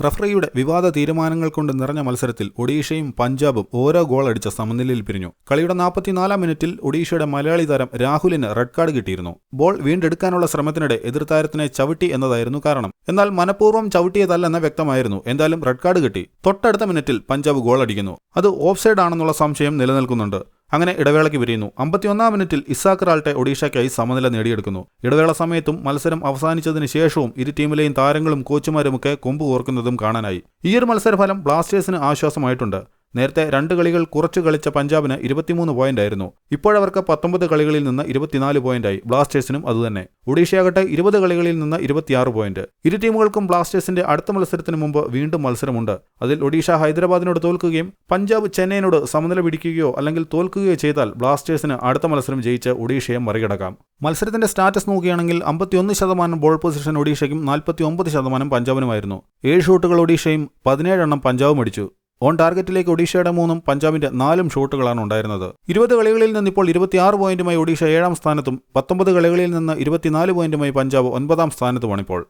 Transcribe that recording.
റഫറിയുടെ വിവാദ തീരുമാനങ്ങൾ കൊണ്ട് നിറഞ്ഞ മത്സരത്തിൽ ഒഡീഷയും പഞ്ചാബും ഓരോ ഗോൾ അടിച്ച സമനിലയിൽ പിരിഞ്ഞു. കളിയുടെ 44-ാം മിനിറ്റിൽ ഒഡീഷയുടെ മലയാളി താരം രാഹുലിന് റെഡ് കാർഡ് കിട്ടിയിരുന്നു. ബോൾ വീണ്ടെടുക്കാനുള്ള ശ്രമത്തിനിടെ എതിർതാരത്തിനെ ചവിട്ടി എന്നതായിരുന്നു കാരണം. എന്നാൽ മനഃപൂർവ്വം ചവിട്ടിയതല്ലെന്ന് വ്യക്തമായിരുന്നു. എന്തായാലും റെഡ് കാർഡ് കിട്ടി. തൊട്ടടുത്ത മിനിറ്റിൽ പഞ്ചാബ് ഗോൾ അടിക്കുന്നു. അത് ഓഫ്സൈഡ് ആണെന്നുള്ള സംശയം നിലനിൽക്കുന്നുണ്ട്. അങ്ങനെ ഇടവേളയ്ക്ക് പിരിയുന്നു. 51-ാം മിനിറ്റിൽ ഇസാക്ക് റാൾട്ടെ ഒഡീഷയ്ക്കായി സമനില നേടിയെടുക്കുന്നു. ഇടവേള സമയത്തും മത്സരം അവസാനിച്ചതിന് ശേഷവും ഇരു ടീമിലെയും താരങ്ങളും കോച്ചുമാരുമൊക്കെ കൊമ്പ് കോർക്കുന്നതും കാണാനായി. ഈയൊരു മത്സരഫലം ബ്ലാസ്റ്റേഴ്സിന് ആശ്വാസമായിട്ടുണ്ട്. നേരത്തെ 2 കളികൾ കുറച്ചു കളിച്ച പഞ്ചാബിന് 23 പോയിന്റായിരുന്നു. ഇപ്പോഴവർക്ക് 19 കളികളിൽ നിന്ന് 24 പോയിന്റായി. ബ്ലാസ്റ്റേഴ്സിനും അതുതന്നെ. ഒഡീഷയാകട്ടെ 20 കളികളിൽ നിന്ന് 26 പോയിന്റ്. ഇരു ടീമുകൾക്കും ബ്ലാസ്റ്റേഴ്സിന്റെ അടുത്ത മത്സരത്തിന് മുമ്പ് വീണ്ടും മത്സരമുണ്ട്. അതിൽ ഒഡീഷ ഹൈദരാബാദിനോട് തോൽക്കുകയും പഞ്ചാബ് ചെന്നൈയിനോട് സമനില പിടിക്കുകയോ അല്ലെങ്കിൽ തോൽക്കുകയോ ചെയ്താൽ ബ്ലാസ്റ്റേഴ്സിന് അടുത്ത മത്സരം ജയിച്ച് ഒഡീഷയെ മറികടക്കാം. മത്സരത്തിന്റെ സ്റ്റാറ്റസ് നോക്കുകയാണെങ്കിൽ 51% ബോൾ പൊസിഷൻ ഒഡീഷയ്ക്കും 49% പഞ്ചാബിനുമായിരുന്നു. 7 ഷോട്ടുകൾ ഒഡീഷയും 17 എണ്ണം പഞ്ചാബും അടിച്ചു. ഓൺ ടാർഗറ്റിലേക്ക് ഒഡീഷയുടെ 3-ഉം പഞ്ചാബിന്റെ 4 ഷോട്ടുകളാണ് ഉണ്ടായിരുന്നത്. 20 കളികളിൽ നിന്ന് ഇപ്പോൾ 26 പോയിന്റുമായി ഒഡീഷ 7-ാം സ്ഥാനത്തും 19 കളികളിൽ നിന്ന് 24 പോയിന്റുമായി പഞ്ചാബ് 9-ാം സ്ഥാനത്തുമാണിപ്പോൾ.